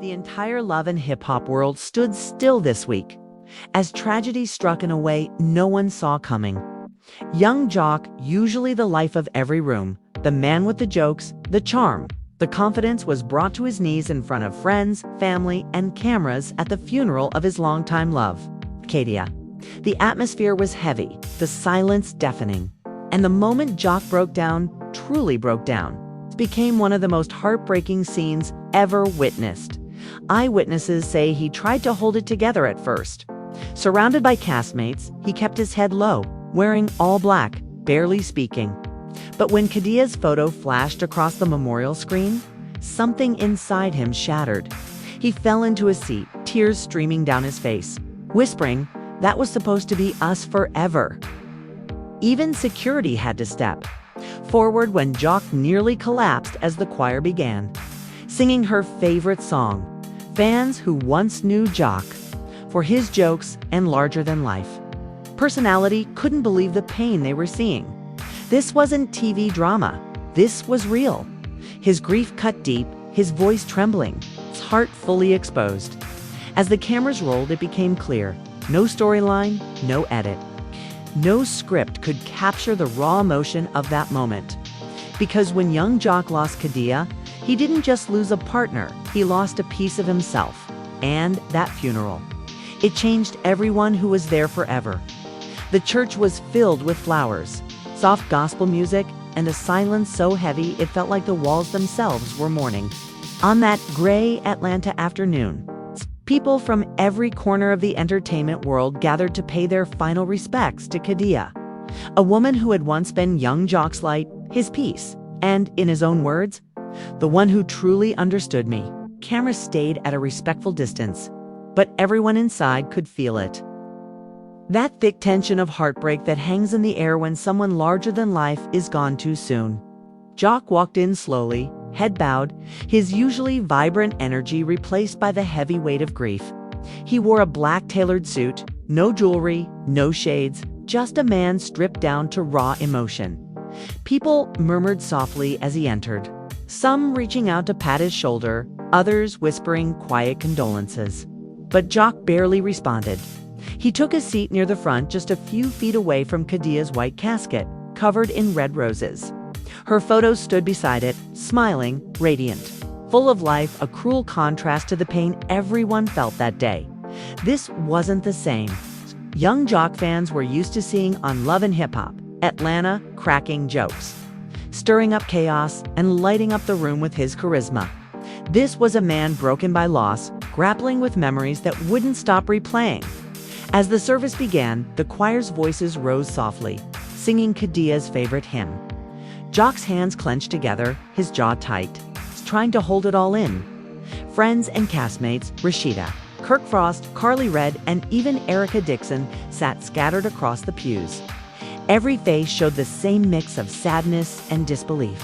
The entire love and hip-hop world stood still this week, as tragedy struck in a way no one saw coming. Young Jock, usually the life of every room, the man with the jokes, the charm, the confidence, was brought to his knees in front of friends, family, and cameras at the funeral of his longtime love, Khadiyah. The atmosphere was heavy, the silence deafening, and the moment Jock broke down, truly broke down, became one of the most heartbreaking scenes ever witnessed. Eyewitnesses say he tried to hold it together at first. Surrounded by castmates, he kept his head low, wearing all black, barely speaking. But when Khadiyah's photo flashed across the memorial screen, something inside him shattered. He fell into a seat, tears streaming down his face, whispering, "That was supposed to be us forever." Even security had to step forward when Jock nearly collapsed as the choir began, singing her favorite song. Fans who once knew Jock for his jokes and larger-than-life personality couldn't believe the pain they were seeing. This wasn't TV drama. This was real. His grief cut deep, his voice trembling, his heart fully exposed. As the cameras rolled, it became clear. No storyline, no edit. No script could capture the raw emotion of that moment. Because when young Jock lost Khadiyah, he didn't just lose a partner, he lost a piece of himself. And that funeral. It changed everyone who was there forever. The church was filled with flowers, soft gospel music, and a silence so heavy it felt like the walls themselves were mourning. On that gray Atlanta afternoon, people from every corner of the entertainment world gathered to pay their final respects to Khadiyah, a woman who had once been young Jock's light, his peace, and, in his own words, the one who truly understood me. Cameras stayed at a respectful distance, but everyone inside could feel it. That thick tension of heartbreak that hangs in the air when someone larger than life is gone too soon. Jock walked in slowly, head bowed, his usually vibrant energy replaced by the heavy weight of grief. He wore a black tailored suit, no jewelry, no shades, just a man stripped down to raw emotion. People murmured softly as he entered, some reaching out to pat his shoulder, others whispering quiet condolences. But Jock barely responded. He took a seat near the front, just a few feet away from Khadiyah's white casket, covered in red roses. Her photo stood beside it, smiling, radiant, full of life, a cruel contrast to the pain everyone felt that day. This wasn't the same. Young Jock fans were used to seeing on Love and Hip Hop, Atlanta, cracking jokes, stirring up chaos, and lighting up the room with his charisma. This was a man broken by loss, grappling with memories that wouldn't stop replaying. As the service began, the choir's voices rose softly, singing Khadiyah's favorite hymn. Jock's hands clenched together, his jaw tight, trying to hold it all in. Friends and castmates, Rashida, Kirk Frost, Carly Red, and even Erica Dixon sat scattered across the pews. Every face showed the same mix of sadness and disbelief.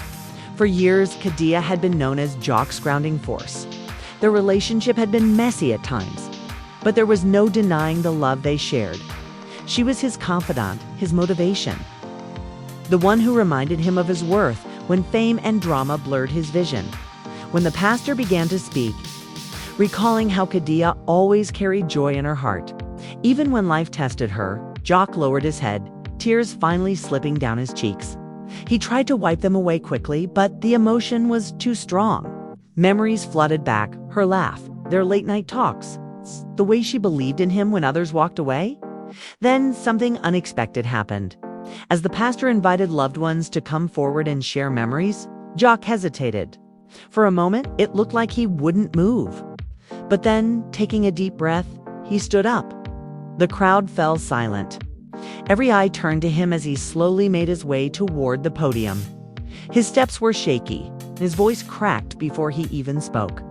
For years, Khadiyah had been known as Jock's grounding force. Their relationship had been messy at times, but there was no denying the love they shared. She was his confidant, his motivation, the one who reminded him of his worth when fame and drama blurred his vision. When the pastor began to speak, recalling how Khadiyah always carried joy in her heart, even when life tested her, Jock lowered his head, tears finally slipping down his cheeks. He tried to wipe them away quickly, but the emotion was too strong. Memories flooded back, her laugh, their late-night talks, the way she believed in him when others walked away. Then something unexpected happened. As the pastor invited loved ones to come forward and share memories, Jock hesitated. For a moment, it looked like he wouldn't move. But then, taking a deep breath, he stood up. The crowd fell silent. Every eye turned to him as he slowly made his way toward the podium. His steps were shaky, his voice cracked before he even spoke.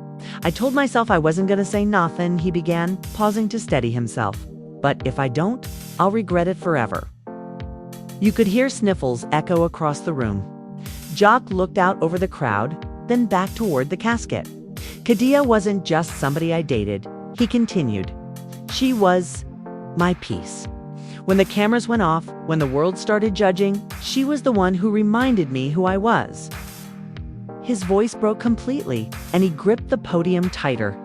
"I told myself I wasn't going to say nothing," he began, pausing to steady himself. "But if I don't, I'll regret it forever." You could hear sniffles echo across the room. Jock looked out over the crowd, then back toward the casket. "Khadiyah wasn't just somebody I dated," he continued. "She was my peace. When the cameras went off, when the world started judging, she was the one who reminded me who I was." His voice broke completely, and he gripped the podium tighter.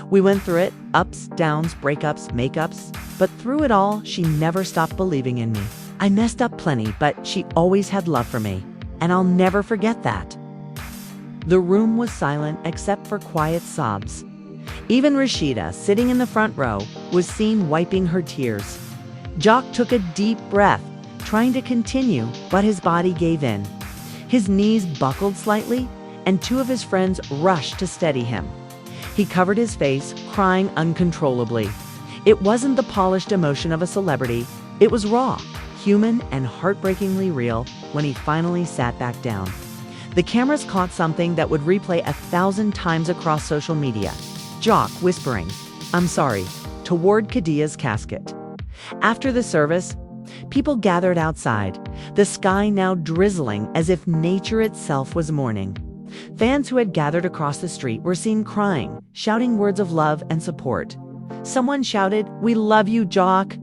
We went through it, ups, downs, breakups, makeups, but through it all, she never stopped believing in me. I messed up plenty, but she always had love for me, and I'll never forget that." The room was silent except for quiet sobs. Even Rashida, sitting in the front row, was seen wiping her tears. Jock took a deep breath, trying to continue, but his body gave in. His knees buckled slightly, and two of his friends rushed to steady him. He covered his face, crying uncontrollably. It wasn't the polished emotion of a celebrity. It was raw, human, and heartbreakingly real when he finally sat back down. The cameras caught something that would replay 1,000 times across social media. Jock whispering, "I'm sorry," toward Khadiyah's casket. After the service, people gathered outside, the sky now drizzling as if nature itself was mourning. Fans who had gathered across the street were seen crying, shouting words of love and support. Someone shouted, "We love you, Jock,"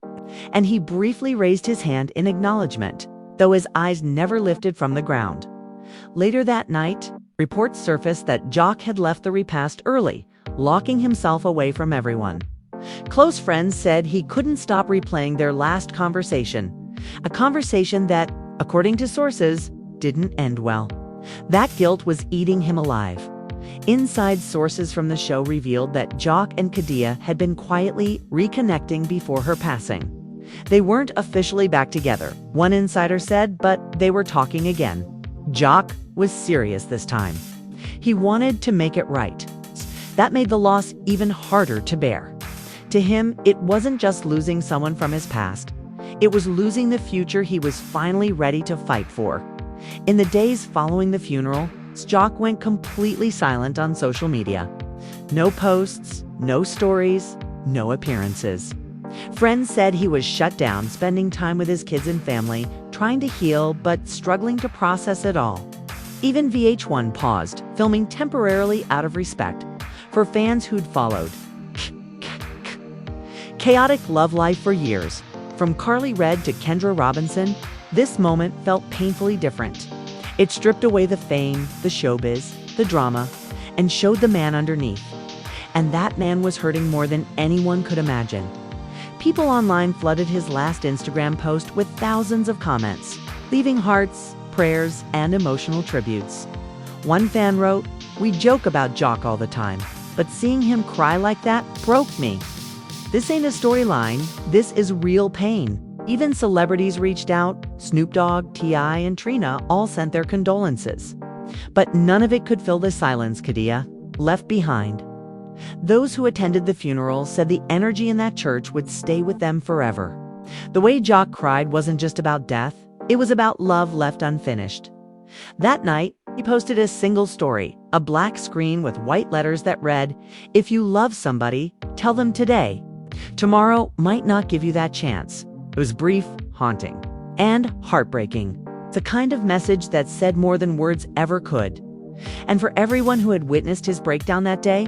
and he briefly raised his hand in acknowledgement, though his eyes never lifted from the ground. Later that night, reports surfaced that Jock had left the repast early, locking himself away from everyone. Close friends said he couldn't stop replaying their last conversation, a conversation that, according to sources, didn't end well. That guilt was eating him alive. Inside sources from the show revealed that Jock and Khadiyah had been quietly reconnecting before her passing. They weren't officially back together, one insider said, but they were talking again. Jock was serious this time. He wanted to make it right. That made the loss even harder to bear. To him, it wasn't just losing someone from his past. It was losing the future he was finally ready to fight for. In the days following the funeral, Jock went completely silent on social media. No posts, no stories, no appearances. Friends said he was shut down, spending time with his kids and family, trying to heal but struggling to process it all. Even VH1 paused, filming temporarily out of respect for fans who'd followed. Chaotic love life for years. From Carly Red to Kendra Robinson, this moment felt painfully different. It stripped away the fame, the showbiz, the drama, and showed the man underneath. And that man was hurting more than anyone could imagine. People online flooded his last Instagram post with thousands of comments, leaving hearts, prayers, and emotional tributes. One fan wrote, "We joke about Jock all the time, but seeing him cry like that broke me. This ain't a storyline, this is real pain." Even celebrities reached out. Snoop Dogg, T.I., and Trina all sent their condolences. But none of it could fill the silence Khadiyah left behind. Those who attended the funeral said the energy in that church would stay with them forever. The way Jock cried wasn't just about death, it was about love left unfinished. That night, he posted a single story, a black screen with white letters that read, "If you love somebody, tell them today. Tomorrow might not give you that chance." It was brief, haunting, and heartbreaking. The kind of message that said more than words ever could. And for everyone who had witnessed his breakdown that day,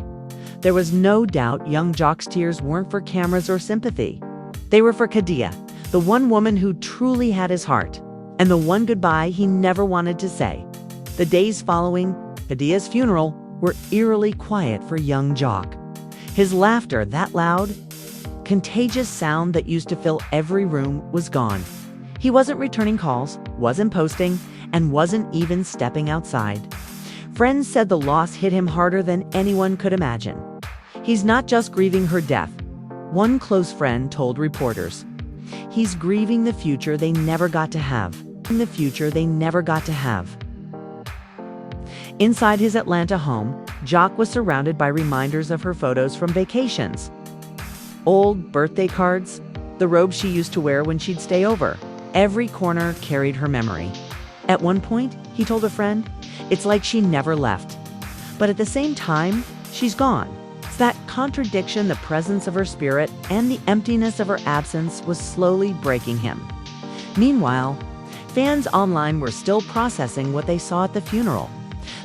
there was no doubt young Jock's tears weren't for cameras or sympathy. They were for Khadiyah, the one woman who truly had his heart, and the one goodbye he never wanted to say. The days following Khadiyah's funeral were eerily quiet for young Jock. His laughter, that loud, contagious sound that used to fill every room, was gone. He wasn't returning calls, wasn't posting, and wasn't even stepping outside. Friends said the loss hit him harder than anyone could imagine. "He's not just grieving her death," one close friend told reporters. "He's grieving the future they never got to have. The future they never got to have." Inside his Atlanta home, Jock was surrounded by reminders of her photos from vacations. Old birthday cards, the robe she used to wear when she'd stay over. Every corner carried her memory. At one point, he told a friend, "It's like she never left." But at the same time, she's gone. It's that contradiction, the presence of her spirit and the emptiness of her absence, was slowly breaking him. Meanwhile, fans online were still processing what they saw at the funeral.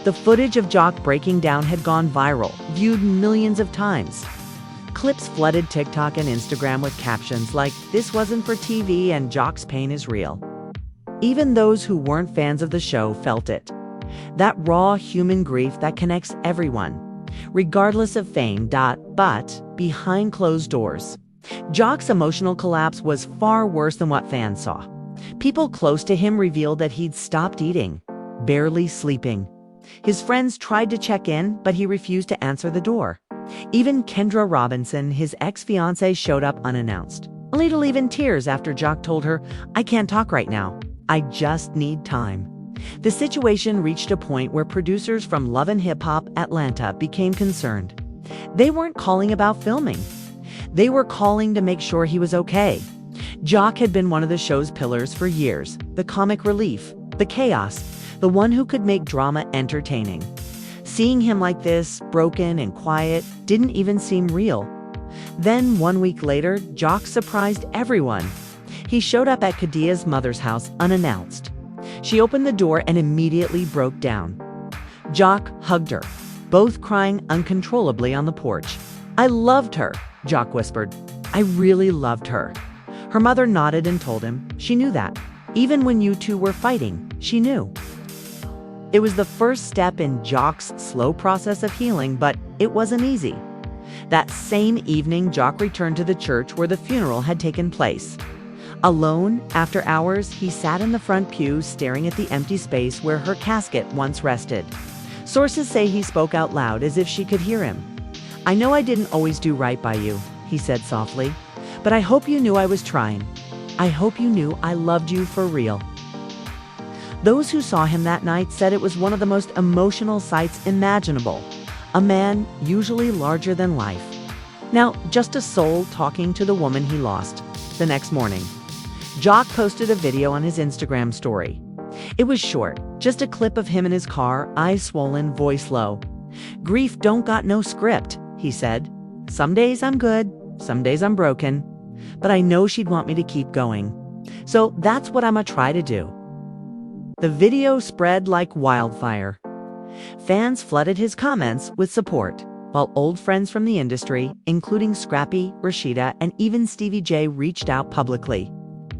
The footage of Jock breaking down had gone viral, viewed millions of times. Clips flooded TikTok and Instagram with captions like, "This wasn't for TV and Jock's pain is real." Even those who weren't fans of the show felt it. That raw human grief that connects everyone. regardless of fame. But behind closed doors, Jock's emotional collapse was far worse than what fans saw. People close to him revealed that he'd stopped eating, barely sleeping. His friends tried to check in, but he refused to answer the door. Even Kendra Robinson, his ex-fiancée, showed up unannounced, only to leave in tears after Jock told her, "I can't talk right now. I just need time." The situation reached a point where producers from Love and Hip Hop Atlanta became concerned. They weren't calling about filming. They were calling to make sure he was okay. Jock had been one of the show's pillars for years, the comic relief, the chaos, the one who could make drama entertaining. Seeing him like this, broken and quiet, didn't even seem real. Then, 1 week later, Jock surprised everyone. He showed up at Khadiyah's mother's house unannounced. She opened the door and immediately broke down. Jock hugged her, both crying uncontrollably on the porch. "I loved her," Jock whispered. "I really loved her." Her mother nodded and told him she knew that. Even when you two were fighting, she knew. It was the first step in Jock's slow process of healing, but it wasn't easy. That same evening, Jock returned to the church where the funeral had taken place. Alone, after hours, he sat in the front pew staring at the empty space where her casket once rested. Sources say he spoke out loud as if she could hear him. "I know I didn't always do right by you," he said softly, "but I hope you knew I was trying. I hope you knew I loved you for real." Those who saw him that night said it was one of the most emotional sights imaginable. A man usually larger than life. Now, just a soul talking to the woman he lost. The next morning, Jock posted a video on his Instagram story. It was short, just a clip of him in his car, eyes swollen, voice low. "Grief don't got no script," he said. "Some days I'm good, some days I'm broken, but I know she'd want me to keep going. So that's what I'ma try to do." The video spread like wildfire. Fans flooded his comments with support, while old friends from the industry, including Scrappy, Rashida, and even Stevie J, reached out publicly.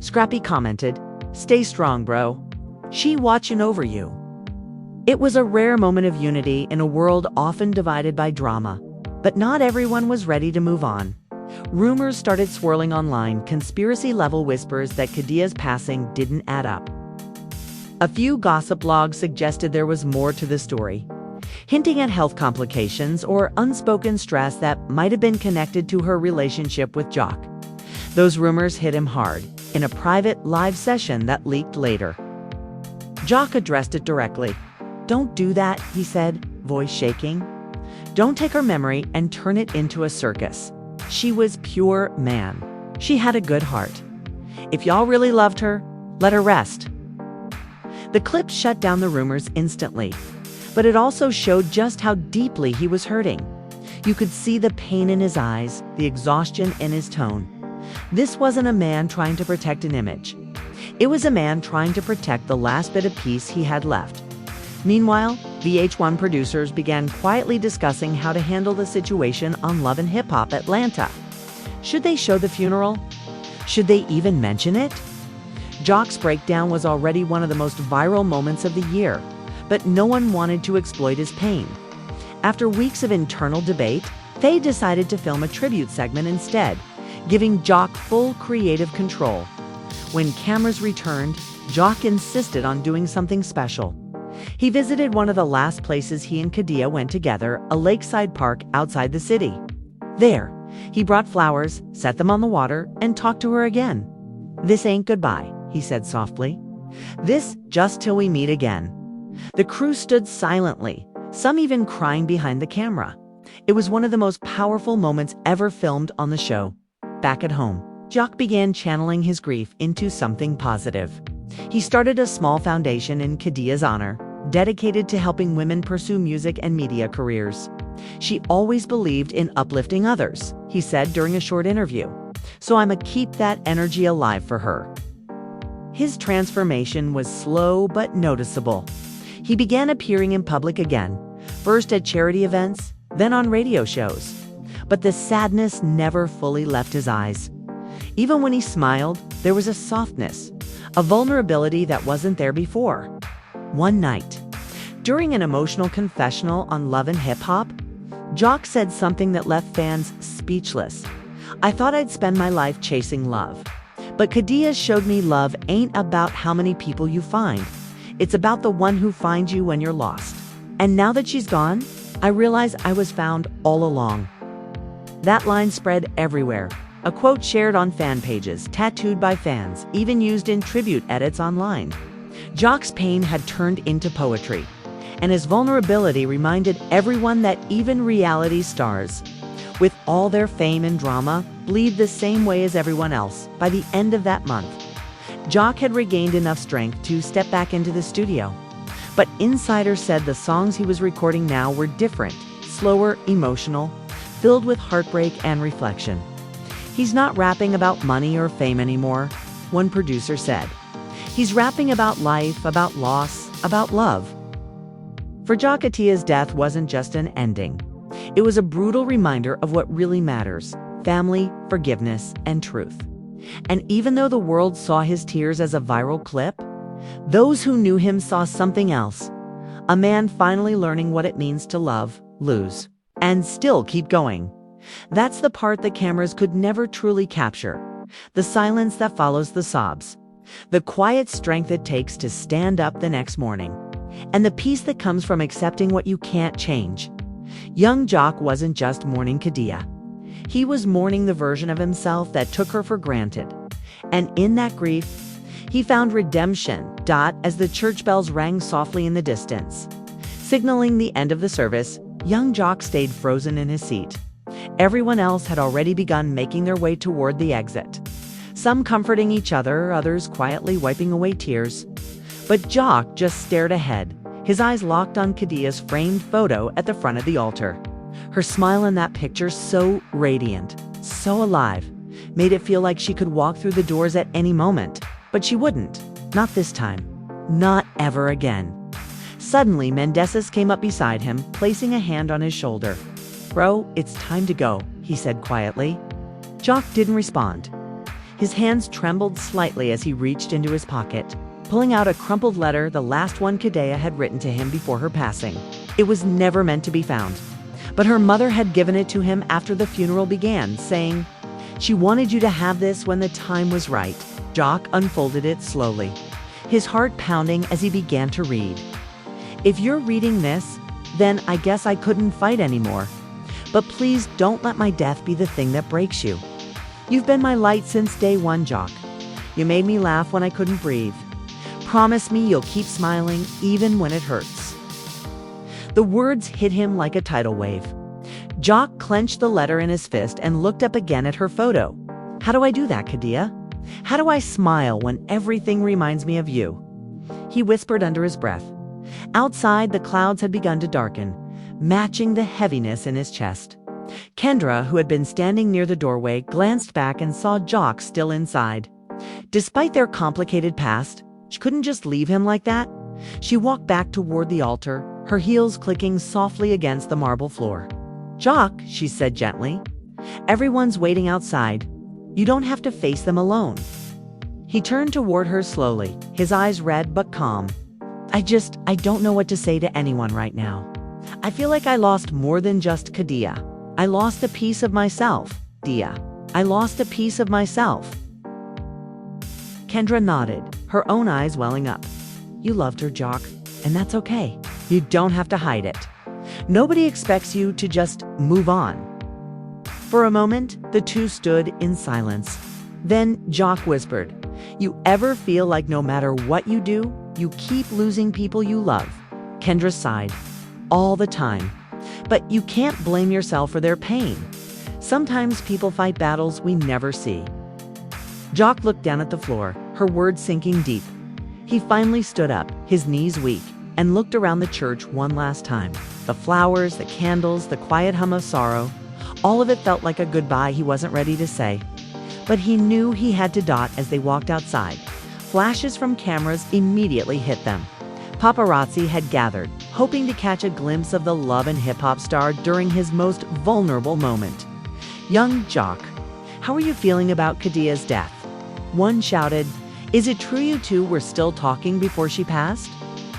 Scrappy commented, "Stay strong, bro. She watching over you." It was a rare moment of unity in a world often divided by drama, but not everyone was ready to move on. Rumors started swirling online, conspiracy-level whispers that Khadiyah's passing didn't add up. A few gossip blogs suggested there was more to the story, hinting at health complications or unspoken stress that might have been connected to her relationship with Jock. Those rumors hit him hard in a private live session that leaked later. Jock addressed it directly. "Don't do that," he said, voice shaking. "Don't take her memory and turn it into a circus. She was pure man. She had a good heart. If y'all really loved her, let her rest." The clip shut down the rumors instantly, but it also showed just how deeply he was hurting. You could see the pain in his eyes, the exhaustion in his tone. This wasn't a man trying to protect an image. It was a man trying to protect the last bit of peace he had left. Meanwhile, VH1 producers began quietly discussing how to handle the situation on Love and Hip Hop Atlanta. Should they show the funeral? Should they even mention it? Jock's breakdown was already one of the most viral moments of the year, but no one wanted to exploit his pain. After weeks of internal debate, they decided to film a tribute segment instead, giving Jock full creative control. When cameras returned, Jock insisted on doing something special. He visited one of the last places he and Khadiyah went together, a lakeside park outside the city. There, he brought flowers, set them on the water, and talked to her again. "This ain't goodbye," he said softly. "This just till we meet again." The crew stood silently, some even crying behind the camera. It was one of the most powerful moments ever filmed on the show. Back at home, Jock began channeling his grief into something positive. He started a small foundation in Khadiyah's honor, dedicated to helping women pursue music and media careers. "She always believed in uplifting others," he said during a short interview. "So I'ma keep that energy alive for her." His transformation was slow but noticeable. He began appearing in public again, first at charity events, then on radio shows. But the sadness never fully left his eyes. Even when he smiled, there was a softness, a vulnerability that wasn't there before. One night, during an emotional confessional on Love and Hip Hop, Jock said something that left fans speechless. "I thought I'd spend my life chasing love. But Khadiyah showed me love ain't about how many people you find. It's about the one who finds you when you're lost. And now that she's gone, I realize I was found all along." That line spread everywhere. A quote shared on fan pages, tattooed by fans, even used in tribute edits online. Jock's pain had turned into poetry, and his vulnerability reminded everyone that even reality stars, with all their fame and drama, bleed the same way as everyone else by the end of that month. Jock had regained enough strength to step back into the studio. But insiders said the songs he was recording now were different, slower, emotional, filled with heartbreak and reflection. "He's not rapping about money or fame anymore," one producer said. "He's rapping about life, about loss, about love." For Jock, Khadiyah's death wasn't just an ending. It was a brutal reminder of what really matters: family, forgiveness, and truth. And even though the world saw his tears as a viral clip, those who knew him saw something else. A man finally learning what it means to love, lose, and still keep going. That's the part that cameras could never truly capture. The silence that follows the sobs. The quiet strength it takes to stand up the next morning. And the peace that comes from accepting what you can't change. Young Jock wasn't just mourning Khadiyah. He was mourning the version of himself that took her for granted. And in that grief, he found redemption. As the church bells rang softly in the distance, signaling the end of the service, young Jock stayed frozen in his seat. Everyone else had already begun making their way toward the exit. Some comforting each other, others quietly wiping away tears. But Jock just stared ahead, his eyes locked on Khadiyah's framed photo at the front of the altar. Her smile in that picture, so radiant, so alive, made it feel like she could walk through the doors at any moment. But she wouldn't. Not this time. Not ever again. Suddenly, Mendeces came up beside him, placing a hand on his shoulder. "Bro, it's time to go," he said quietly. Jock didn't respond. His hands trembled slightly as he reached into his pocket, pulling out a crumpled letter, the last one Khadiyah had written to him before her passing. It was never meant to be found. But her mother had given it to him after the funeral began, saying, "She wanted you to have this when the time was right." Jock unfolded it slowly, his heart pounding as he began to read. "If you're reading this, then I guess I couldn't fight anymore. But please don't let my death be the thing that breaks you. You've been my light since day one, Jock. You made me laugh when I couldn't breathe. Promise me you'll keep smiling even when it hurts." The words hit him like a tidal wave. Jock clenched the letter in his fist and looked up again at her photo. "How do I do that, Khadiyah? How do I smile when everything reminds me of you?" He whispered under his breath. Outside, the clouds had begun to darken, matching the heaviness in his chest. Kendra, who had been standing near the doorway, glanced back and saw Jock still inside. Despite their complicated past, she couldn't just leave him like that. She walked back toward the altar, her heels clicking softly against the marble floor. "Jock," she said gently, "everyone's waiting outside. You don't have to face them alone." He turned toward her slowly, his eyes red but calm. I don't know what to say to anyone right now. I feel like I lost more than just Khadiyah. I lost a piece of myself, Dia. I lost a piece of myself." Kendra nodded, her own eyes welling up. "You loved her, Jock, and that's okay. You don't have to hide it. Nobody expects you to just move on." For a moment, the two stood in silence. Then Jock whispered, "You ever feel like no matter what you do, you keep losing people you love?" Kendra sighed. "All the time. But you can't blame yourself for their pain. Sometimes people fight battles we never see." Jock looked down at the floor, her words sinking deep. He finally stood up, his knees weak, and looked around the church one last time. The flowers, the candles, the quiet hum of sorrow, all of it felt like a goodbye he wasn't ready to say. But he knew he had to dot as they walked outside. Flashes from cameras immediately hit them. Paparazzi had gathered, hoping to catch a glimpse of the love and hip-hop star during his most vulnerable moment. "Young Jock, how are you feeling about Khadiyah's death?" One shouted, "Is it true you two were still talking before she passed?"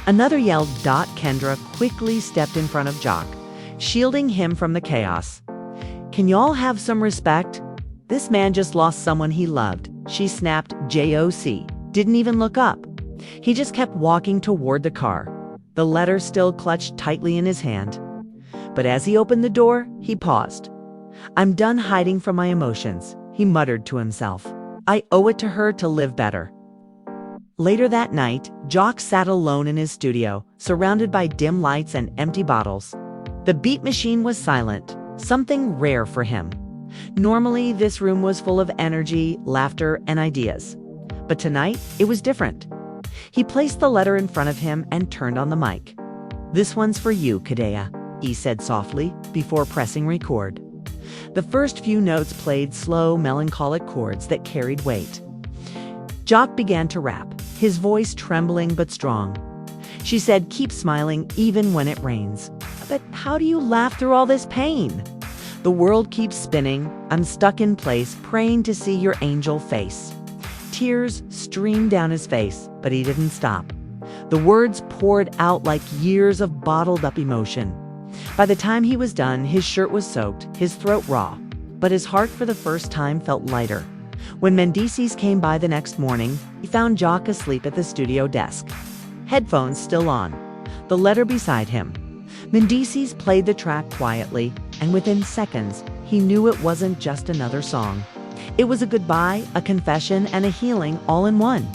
Another yelled. Kendra quickly stepped in front of Jock, shielding him from the chaos. "Can y'all have some respect? This man just lost someone he loved," she snapped. JOC didn't even look up. He just kept walking toward the car, the letter still clutched tightly in his hand. But as he opened the door, he paused. "I'm done hiding from my emotions," he muttered to himself. "I owe it to her to live better." Later that night, Jock sat alone in his studio, surrounded by dim lights and empty bottles. The beat machine was silent, something rare for him. Normally, this room was full of energy, laughter, and ideas. But tonight, it was different. He placed the letter in front of him and turned on the mic. "This one's for you, Khadiyah," he said softly, before pressing record. The first few notes played slow, melancholic chords that carried weight. Jock began to rap, his voice trembling but strong. She said, "Keep smiling even when it rains." "But how do you laugh through all this pain?" "The world keeps spinning. I'm stuck in place, praying to see your angel face." Tears streamed down his face, but he didn't stop. The words poured out like years of bottled-up emotion. By the time he was done, his shirt was soaked, his throat raw, but his heart for the first time felt lighter. When Mendices came by the next morning, he found Jock asleep at the studio desk, headphones still on, the letter beside him. Mendices played the track quietly, and within seconds, he knew it wasn't just another song. It was a goodbye, a confession, and a healing all in one.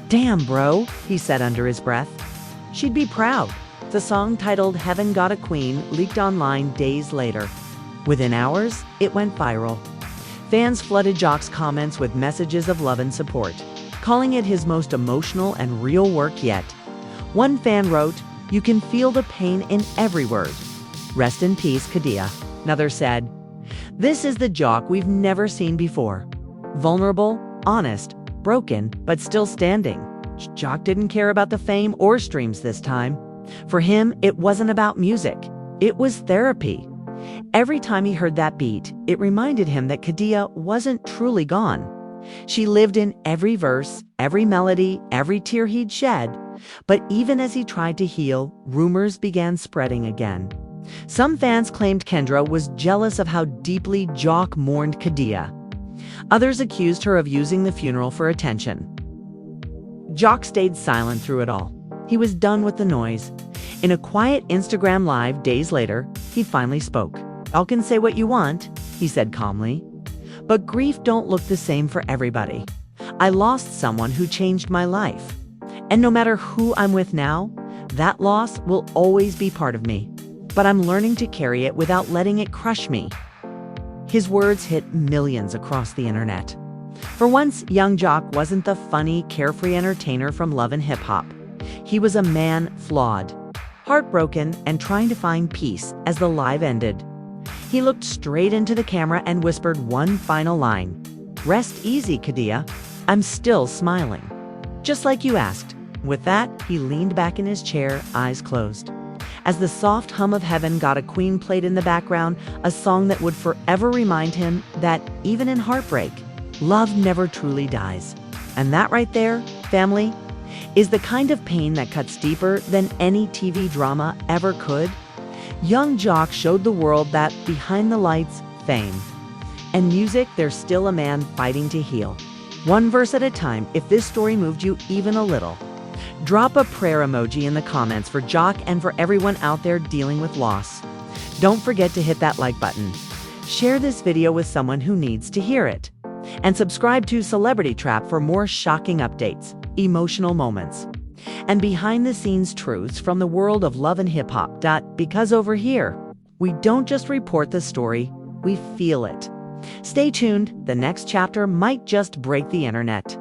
"Damn, bro," he said under his breath. She'd be proud. The song, titled "Heaven Got a Queen," leaked online days later. Within hours, it went viral. Fans flooded Jock's comments with messages of love and support, calling it his most emotional and real work yet. One fan wrote, "You can feel the pain in every word. Rest in peace, Khadiyah." Another said, "This is the Jock we've never seen before. Vulnerable, honest, broken, but still standing." Jock didn't care about the fame or streams this time. For him, it wasn't about music. It was therapy. Every time he heard that beat, it reminded him that Khadiyah wasn't truly gone. She lived in every verse, every melody, every tear he'd shed. But even as he tried to heal, rumors began spreading again. Some fans claimed Kendra was jealous of how deeply Jock mourned Khadiyah. Others accused her of using the funeral for attention. Jock stayed silent through it all. He was done with the noise. In a quiet Instagram live days later, he finally spoke. "Y'all can say what you want," he said calmly. "But grief don't look the same for everybody. I lost someone who changed my life. And no matter who I'm with now, that loss will always be part of me. But I'm learning to carry it without letting it crush me." His words hit millions across the internet. For once, young Jock wasn't the funny, carefree entertainer from Love and Hip Hop. He was a man flawed, heartbroken, and trying to find peace as the live ended. He looked straight into the camera and whispered one final line. "Rest easy, Khadiyah. I'm still smiling. Just like you asked." With that, he leaned back in his chair, eyes closed. As the soft hum of "Heaven Got a Queen" played in the background, a song that would forever remind him that, even in heartbreak, love never truly dies. And that right there, family, is the kind of pain that cuts deeper than any TV drama ever could. Young Jock showed the world that behind the lights, fame, and music, there's still a man fighting to heal. One verse at a time. If this story moved you even a little, drop a prayer emoji in the comments for Jock and for everyone out there dealing with loss. Don't forget to hit that like button. Share this video with someone who needs to hear it. And subscribe to Celebrity Trap for more shocking updates, emotional moments, and behind-the-scenes truths from the world of love and hip-hop. Because over here, we don't just report the story, we feel it. Stay tuned, the next chapter might just break the internet.